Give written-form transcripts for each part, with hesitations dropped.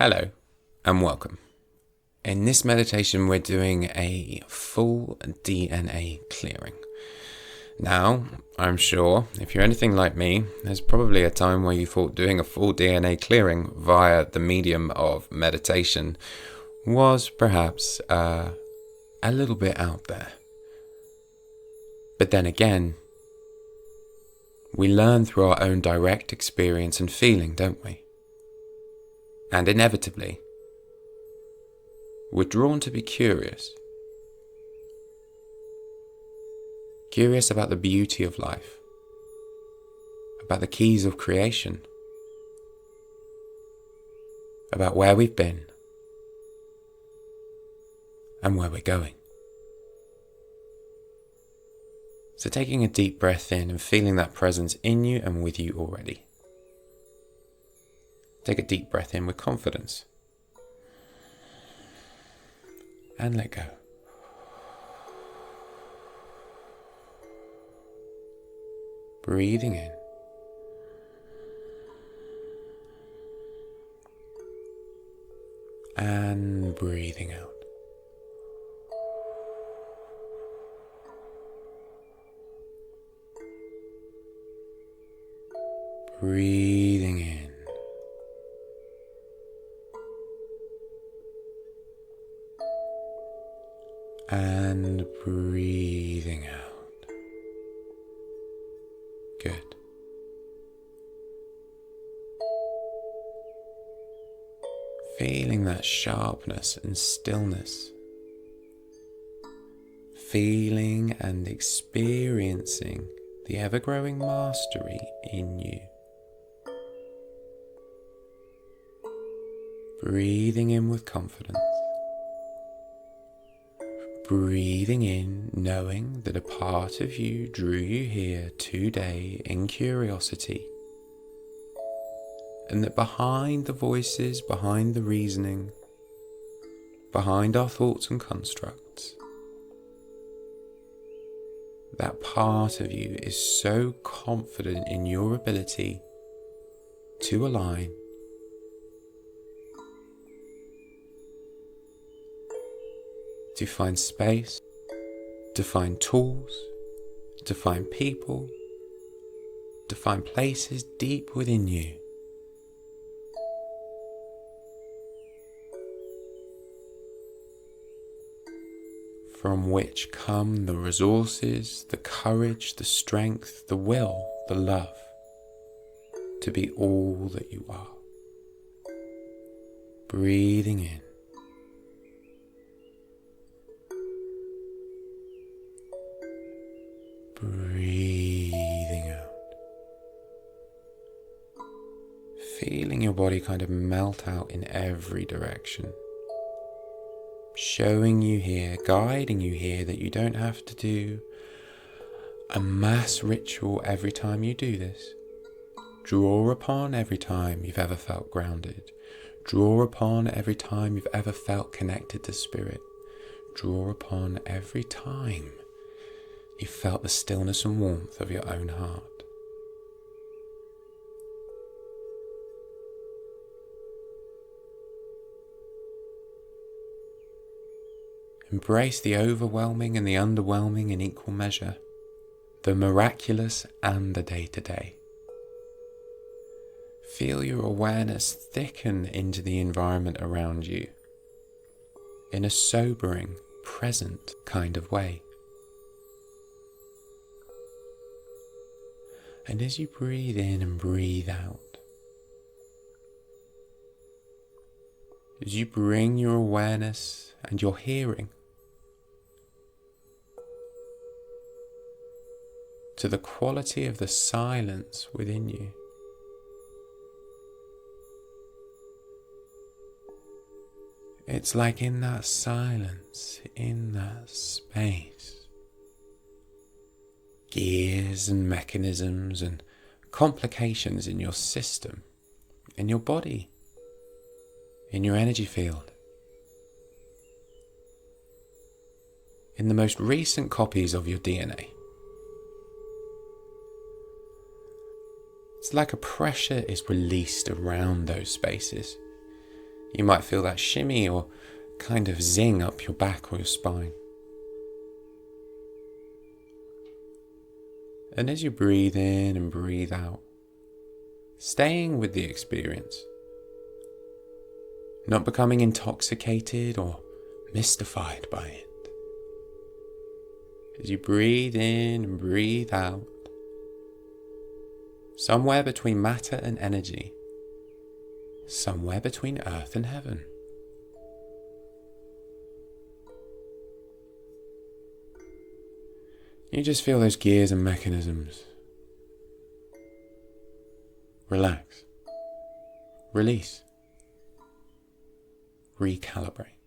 Hello and welcome. In this meditation we're doing a full DNA clearing. Now, I'm sure if you're anything like me, there's probably a time where you thought doing a full DNA clearing via the medium of meditation was perhaps a little bit out there. But then again, we learn through our own direct experience and feeling, don't we? And inevitably, we're drawn to be curious. Curious about the beauty of life, about the keys of creation, about where we've been and where we're going. So taking a deep breath in and feeling that presence in you and with you already. Take a deep breath in with confidence. And let go. Breathing in. And breathing out. Breathing in. And breathing out. Good. Feeling that sharpness and stillness. Feeling and experiencing the ever-growing mastery in you. Breathing in with confidence. Breathing in, knowing that a part of you drew you here today in curiosity, and that behind the voices, behind the reasoning, behind our thoughts and constructs, that part of you is so confident in your ability to align, to find space, to find tools, to find people, to find places deep within you from which come the resources, the courage, the strength, the will, the love to be all that you are. Breathing in. Breathing out. Feeling your body kind of melt out in every direction. Showing you here, guiding you here that you don't have to do a mass ritual every time you do this. Draw upon every time you've ever felt grounded. Draw upon every time you've ever felt connected to spirit. Draw upon every time you felt the stillness and warmth of your own heart. Embrace the overwhelming and the underwhelming in equal measure, the miraculous and the day-to-day. Feel your awareness thicken into the environment around you in a sobering, present kind of way. And as you breathe in and breathe out, as you bring your awareness and your hearing to the quality of the silence within you, it's like in that silence, in that space, gears and mechanisms and complications in your system, in your body, in your energy field, in the most recent copies of your DNA. It's like a pressure is released around those spaces. You might feel that shimmy or kind of zing up your back or your spine. And as you breathe in and breathe out, staying with the experience, not becoming intoxicated or mystified by it. As you breathe in and breathe out, somewhere between matter and energy, somewhere between earth and heaven. You just feel those gears and mechanisms. Relax. Release. Recalibrate.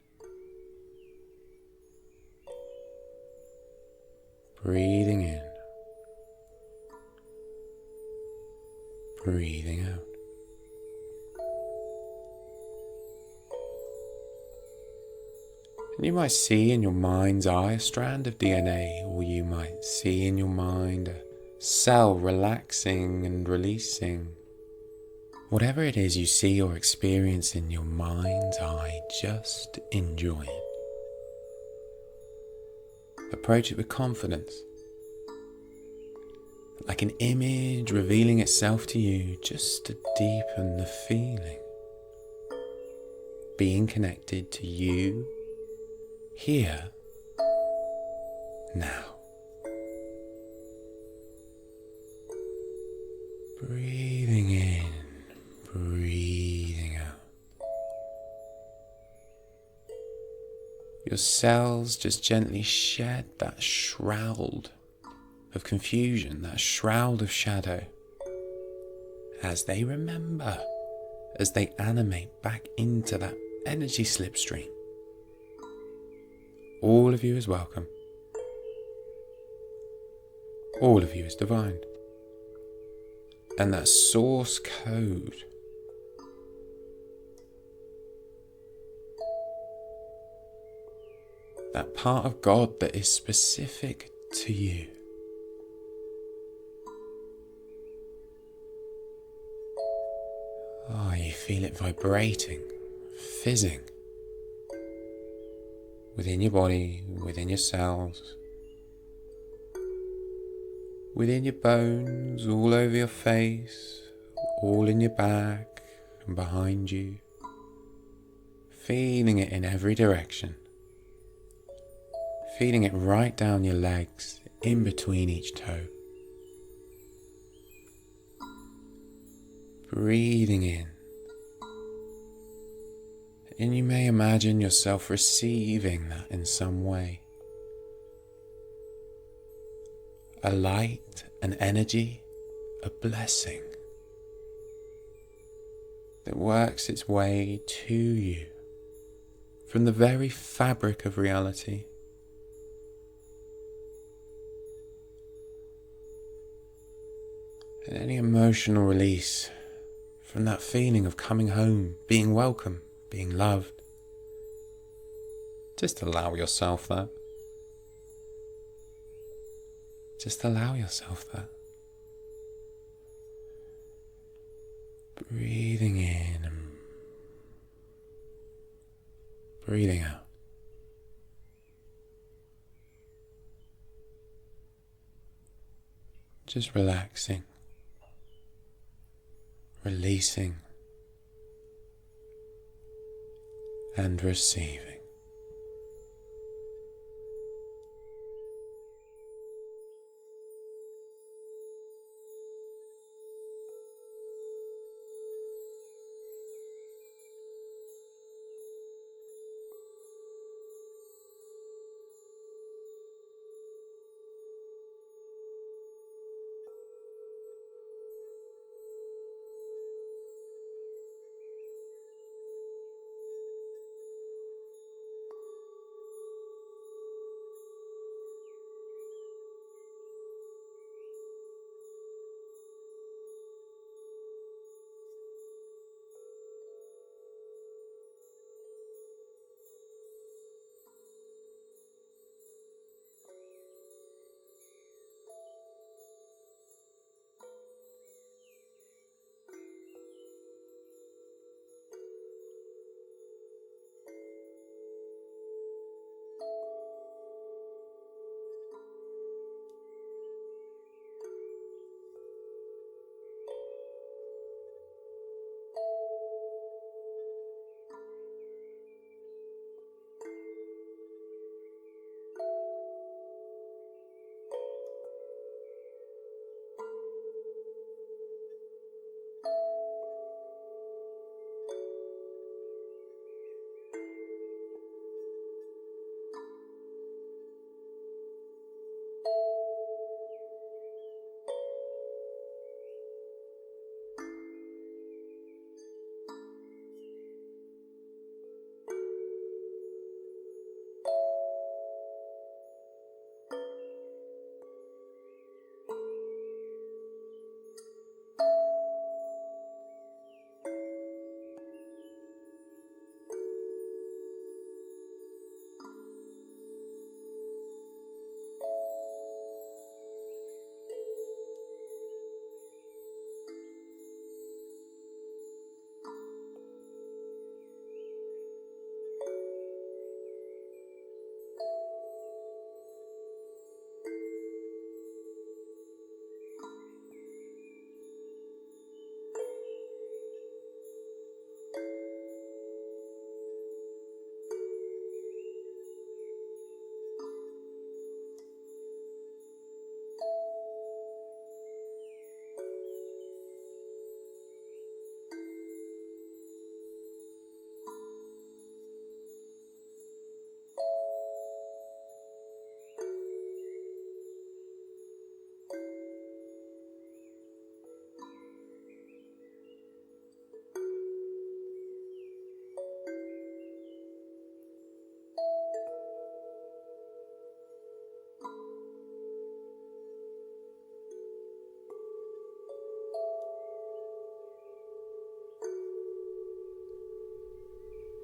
Breathing in. Breathing out. And you might see in your mind's eye a strand of DNA, or you might see in your mind a cell relaxing and releasing. Whatever it is you see or experience in your mind's eye, just enjoy it. Approach it with confidence, like an image revealing itself to you, just to deepen the feeling. Being connected to you, here, now. Breathing in, breathing out. Your cells just gently shed that shroud of confusion, that shroud of shadow, as they remember, as they animate back into that energy slipstream. All of you is welcome. All of you is divine. And that source code, that part of God that is specific to you, you feel it vibrating, fizzing within your body, within your cells, within your bones, all over your face, all in your back and behind you, feeling it in every direction, feeling it right down your legs, in between each toe. Breathing in. And you may imagine yourself receiving that in some way. A light, an energy, a blessing that works its way to you from the very fabric of reality. And any emotional release from that feeling of coming home, being welcome, being loved. Just allow yourself that. Just allow yourself that. Breathing in and breathing out. Just relaxing, releasing, and receiving.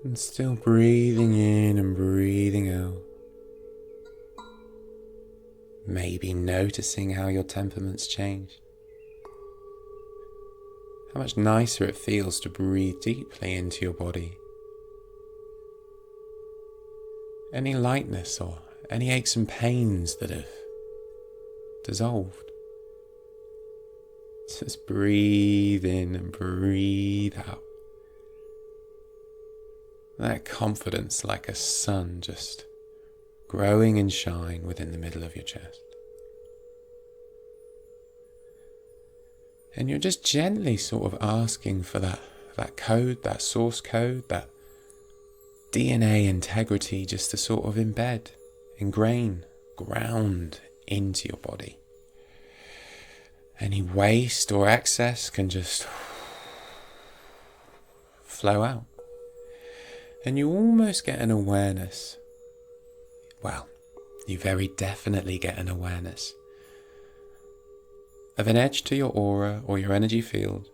And still breathing in and breathing out. Maybe noticing how your temperament's changed. How much nicer it feels to breathe deeply into your body. Any lightness or any aches and pains that have dissolved. Just breathe in and breathe out. That confidence like a sun just growing and shine within the middle of your chest. And you're just gently sort of asking for that code, that source code, that DNA integrity just to sort of embed, ingrain, ground into your body. Any waste or excess can just flow out. And you almost get an awareness. Well, you very definitely get an awareness of an edge to your aura or your energy field.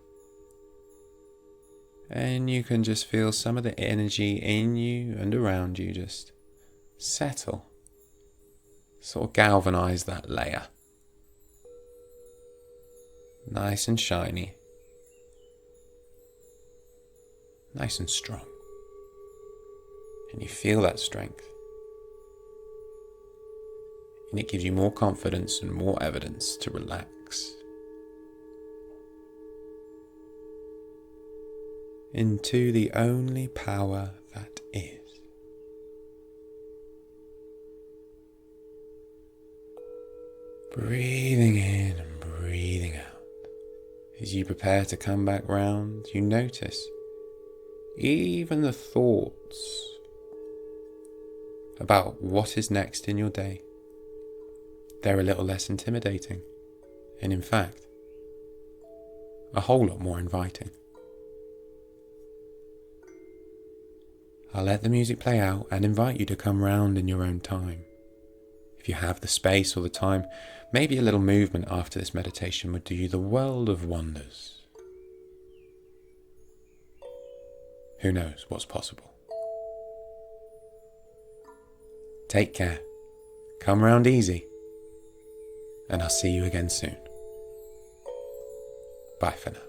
And you can just feel some of the energy in you and around you just settle, sort of galvanize that layer. Nice and shiny, nice and strong. And you feel that strength. And it gives you more confidence and more evidence to relax into the only power that is. Breathing in and breathing out. As you prepare to come back round, you notice even the thoughts about what is next in your day. They're a little less intimidating, and in fact, a whole lot more inviting. I'll let the music play out and invite you to come round in your own time. If you have the space or the time, maybe a little movement after this meditation would do you the world of wonders. Who knows what's possible? Take care, come round easy, and I'll see you again soon. Bye for now.